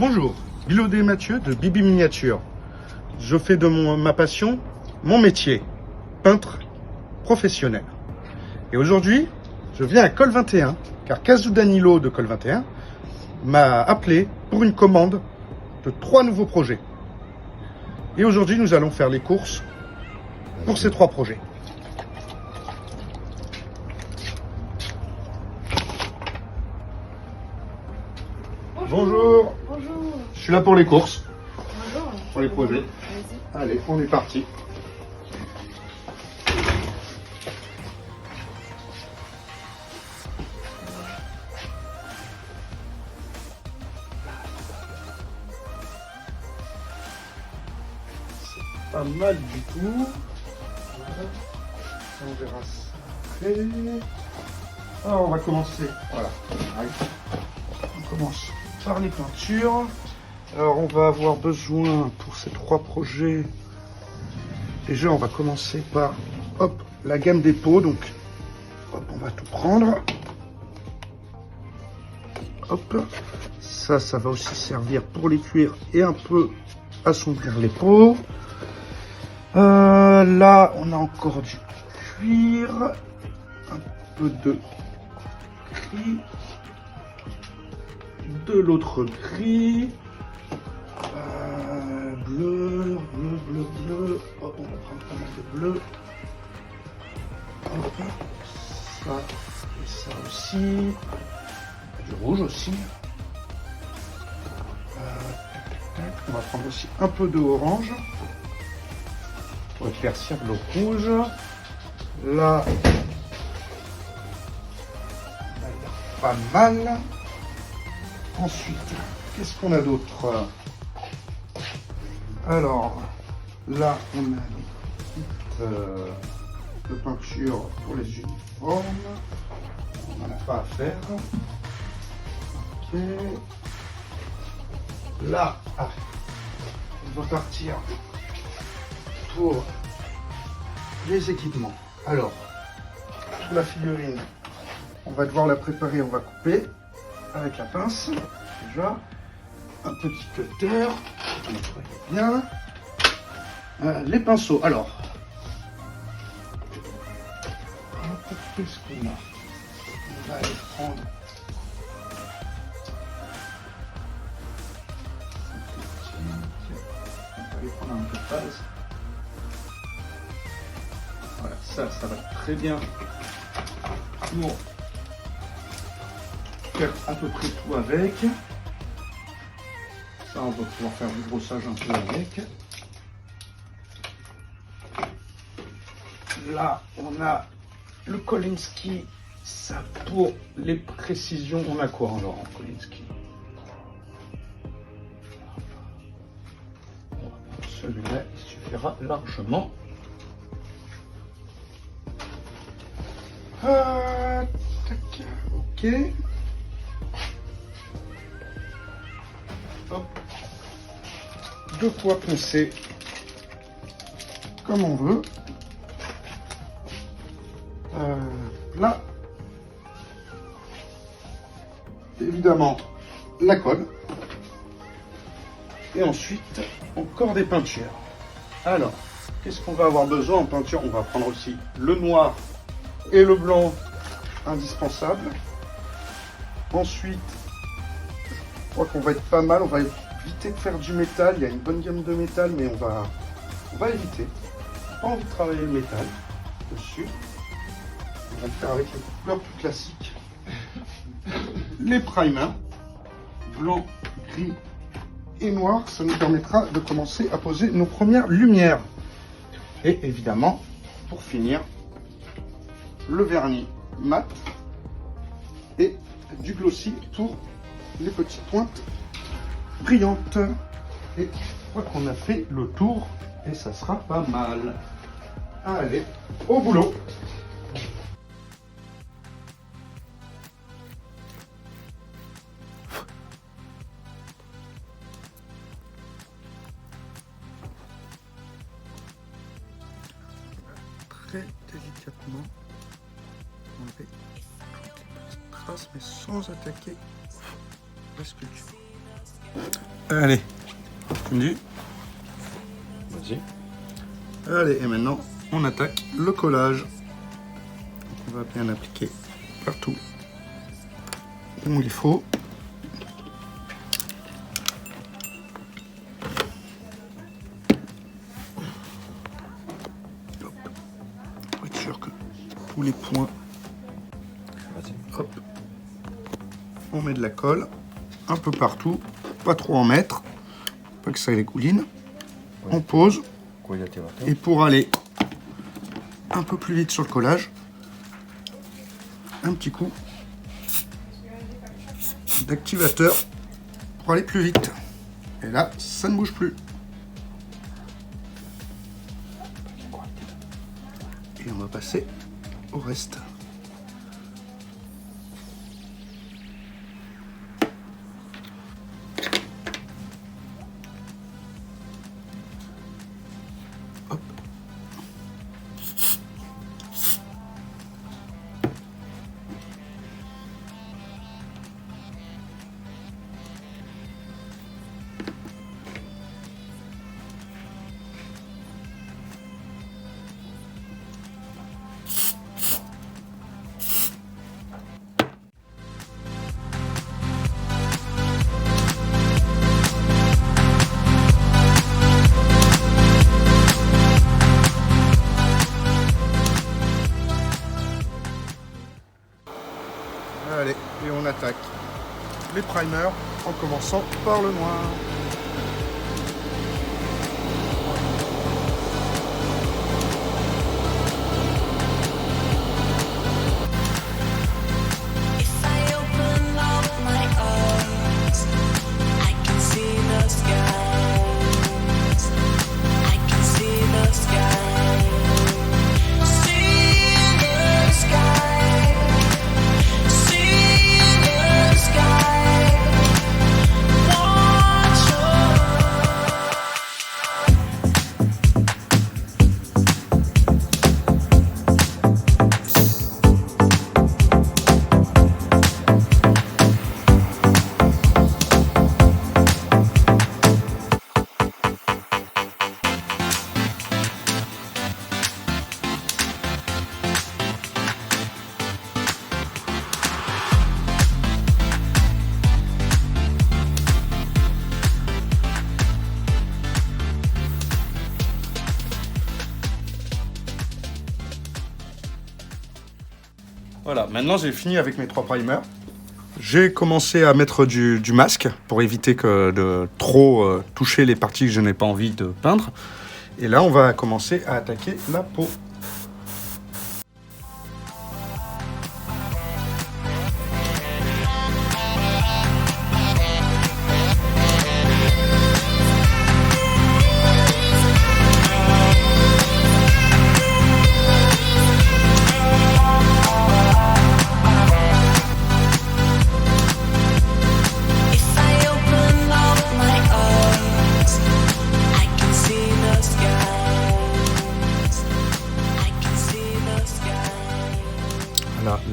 Bonjour, Bilodé Mathieu de Bibi Miniature. Je fais de ma passion mon métier, peintre professionnel. Et aujourd'hui, je viens à Col 21, car Casou Danilo de Col 21 m'a appelé pour une commande de 3 nouveaux projets. Et aujourd'hui, nous allons faire les courses pour ces 3 projets. Bonjour. Bonjour. Je suis là pour les courses, Bonjour. pour les projets. Vas-y. Allez, on est parti. C'est pas mal du tout. Voilà. On verra ça après. Alors, on va commencer. Voilà. On commence par les peintures. Alors, on va avoir besoin pour ces 3 projets. Déjà, on va commencer par hop, la gamme des pots. Donc, hop, on va tout prendre. Hop, ça va aussi servir pour les cuire et un peu assombrir les pots. Là, on a encore du cuir, un peu de gris, de l'autre gris, bleu. Hop, on va prendre pas mal de bleu. Hop, ça et ça aussi. Du rouge aussi. On va prendre aussi un peu de orange pour éclaircir le rouge. Là, on a pas mal. Ensuite, qu'est-ce qu'on a d'autre? Alors, là, on a des petites de peinture pour les uniformes. On n'en a pas à faire. Ok. Là, on va partir pour les équipements. Alors, pour la figurine, on va devoir la préparer, on va couper avec la pince. Déjà, un petit cutter, on nettoie bien. Les pinceaux, alors, qu'est-ce qu'on a? On va aller prendre un peu de base. Voilà, ça va très bien pour faire à peu près tout avec. Ça, on va pouvoir faire du brossage un peu avec. Là, on a le Kolinsky. Ça, pour les précisions, on a quoi alors en Kolinsky? Celui-là, il suffira largement. Tac, ok. Hop. 2 fois poncer comme on veut. Là, évidemment, la colle. Et ensuite, encore des peintures. Alors, qu'est-ce qu'on va avoir besoin en peinture? On va prendre aussi le noir et le blanc, indispensable. Ensuite, je crois qu'on va être pas mal. On va éviter de faire du métal. Il y a une bonne gamme de métal, mais on va éviter. On n'a pas envie de travailler le métal dessus. On va le faire avec les couleurs plus classiques. Les primers, blanc, gris et noir, ça nous permettra de commencer à poser nos premières lumières. Et évidemment, pour finir, le vernis mat et du glossy pour les petites pointes brillantes. Et je crois qu'on a fait le tour et ça sera pas mal. Allez, au boulot! Très délicatement enlever toutes les petites traces mais sans attaquer la sculpture. Allez, tu me dis? Vas-y. Allez, et maintenant, on attaque le collage. On va bien appliquer partout où il faut. Hop. Pour être sûr que tous les points. Vas-y. Hop. On met de la colle un peu partout, pas trop en mettre, pas que ça dégouline. On pose. Et pour aller un peu plus vite sur le collage, un petit coup d'activateur pour aller plus vite. Et là, ça ne bouge plus. Et on va passer au reste. Hop. Allez, et on attaque les primers en commençant par le noir. Voilà, maintenant j'ai fini avec mes 3 primers. J'ai commencé à mettre du masque pour éviter de trop toucher les parties que je n'ai pas envie de peindre. Et là, on va commencer à attaquer la peau.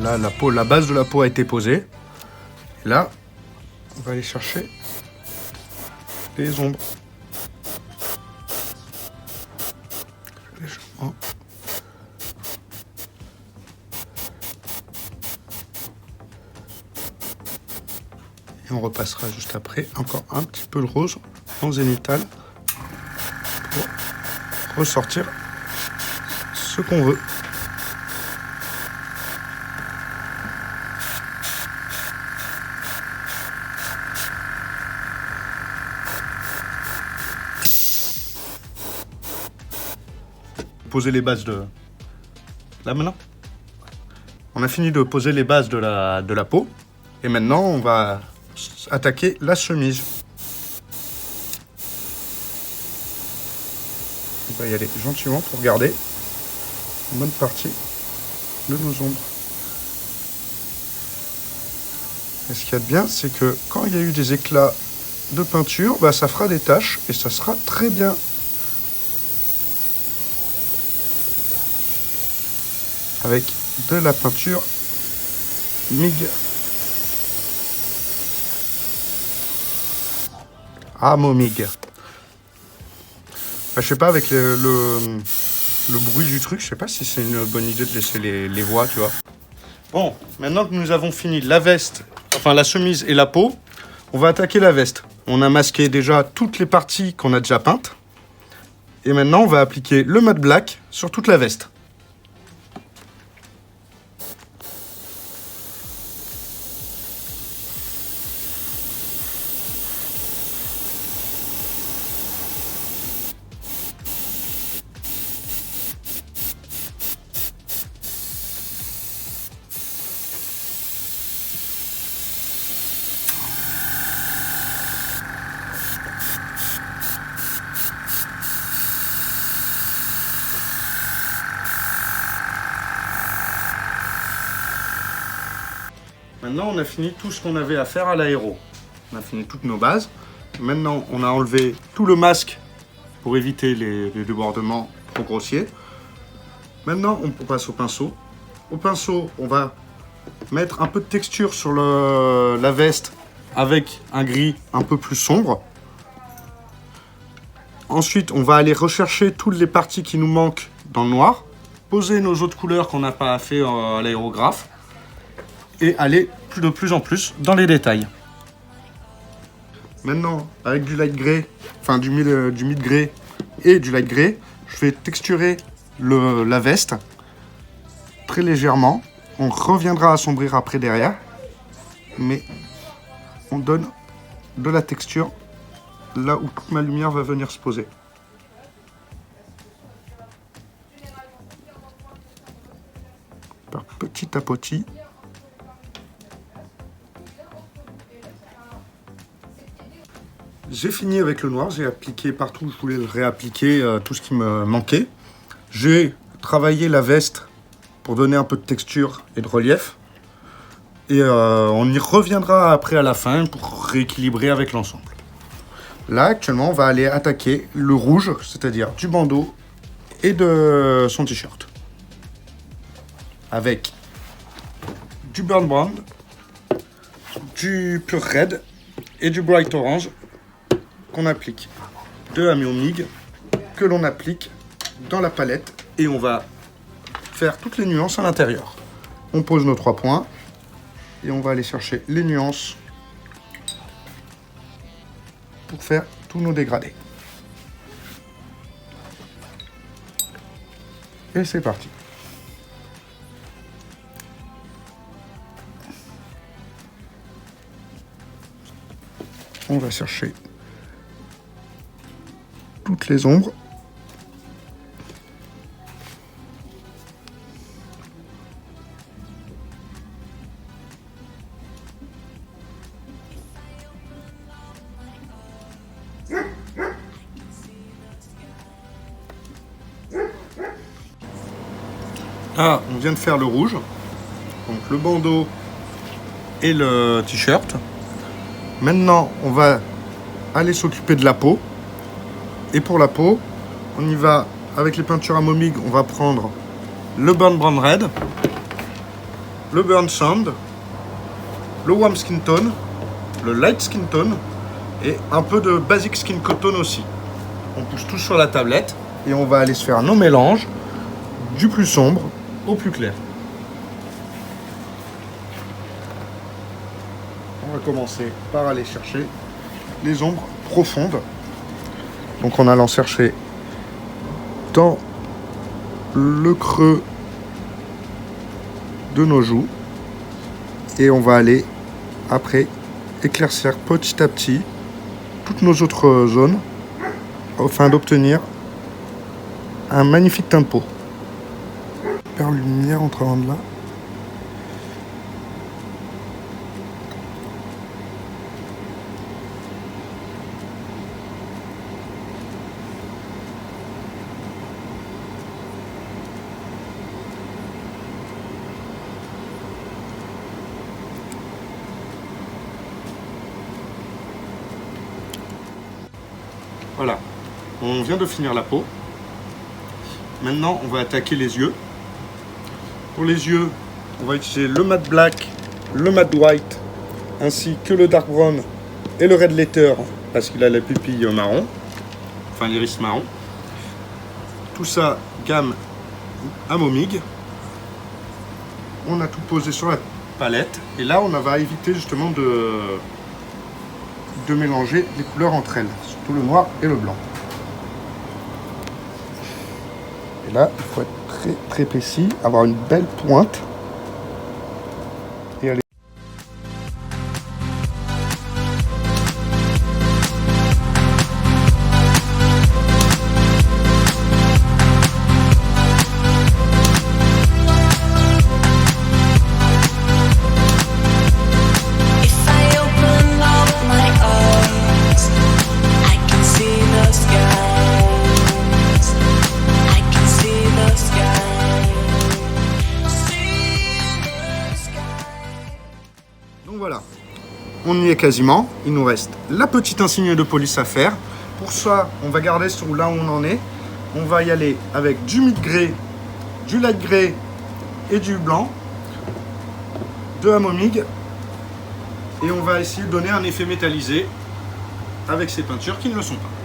Là, la base de la peau a été posée. Et là, on va aller chercher les ombres. Légèrement. Et on repassera juste après encore un petit peu de rose en zénithal pour ressortir ce qu'on veut. Poser les bases de... Là maintenant, on a fini de poser les bases de la peau. Et maintenant, on va attaquer la chemise. On va y aller gentiment pour garder une bonne partie de nos ombres. Et ce qu'il y a de bien, c'est que quand il y a eu des éclats de peinture, bah, ça fera des taches et ça sera très bien. Avec de la peinture MIG. Ah, Momig. Je sais pas, avec le bruit du truc, je sais pas si c'est une bonne idée de laisser les voix, tu vois. Bon, maintenant que nous avons fini la veste, enfin la chemise et la peau, on va attaquer la veste. On a masqué déjà toutes les parties qu'on a déjà peintes. Et maintenant, on va appliquer le matte black sur toute la veste. Maintenant, on a fini tout ce qu'on avait à faire à l'aéro. On a fini toutes nos bases. Maintenant, on a enlevé tout le masque pour éviter les débordements trop grossiers. Maintenant, on passe au pinceau. Au pinceau, on va mettre un peu de texture sur la veste avec un gris un peu plus sombre. Ensuite, on va aller rechercher toutes les parties qui nous manquent dans le noir. Poser nos autres couleurs qu'on n'a pas fait à l'aérographe. Et aller de plus en plus dans les détails. Maintenant, avec du light gray, enfin du mid gray et du light gray, je vais texturer la veste très légèrement. On reviendra assombrir après derrière, mais on donne de la texture là où toute ma lumière va venir se poser. Par petit à petit. J'ai fini avec le noir, j'ai appliqué partout où je voulais le réappliquer, tout ce qui me manquait. J'ai travaillé la veste pour donner un peu de texture et de relief. Et on y reviendra après à la fin pour rééquilibrer avec l'ensemble. Là, actuellement, on va aller attaquer le rouge, c'est-à-dire du bandeau et de son t-shirt. Avec du burn brown, du pure red et du bright orange. Qu'on applique de Momig, que l'on applique dans la palette et on va faire toutes les nuances à l'intérieur. On pose nos 3 points et on va aller chercher les nuances pour faire tous nos dégradés. Et c'est parti. On va chercher toutes les ombres. Ah, on vient de faire le rouge. Donc le bandeau et le t-shirt. Maintenant, on va aller s'occuper de la peau. Et pour la peau, on y va avec les peintures à Momig. On va prendre le Burn Brown Red, le Burn Sand, le Warm Skin Tone, le Light Skin Tone et un peu de Basic Skin Cotton aussi. On pousse tout sur la tablette et on va aller se faire nos mélanges du plus sombre au plus clair. On va commencer par aller chercher les ombres profondes. Donc en allant chercher dans le creux de nos joues. Et on va aller après éclaircir petit à petit toutes nos autres zones afin d'obtenir un magnifique teint de peau. Faire lumière en travaillant de là. Voilà, on vient de finir la peau. Maintenant, on va attaquer les yeux. Pour les yeux, on va utiliser le matte black, le matte white, ainsi que le dark brown et le red letter parce qu'il a la pupille marron, enfin l'iris marron. Tout ça, gamme Amomig. On a tout posé sur la palette et là on va éviter justement de mélanger les couleurs entre elles, surtout le noir et le blanc. Et là, il faut être très précis, avoir une belle pointe et aller. Donc voilà, on y est quasiment. Il nous reste la petite insigne de police à faire. Pour ça, on va garder sur là où on en est. On va y aller avec du mid grey, du light grey et du blanc, de Amomig. Et on va essayer de donner un effet métallisé avec ces peintures qui ne le sont pas.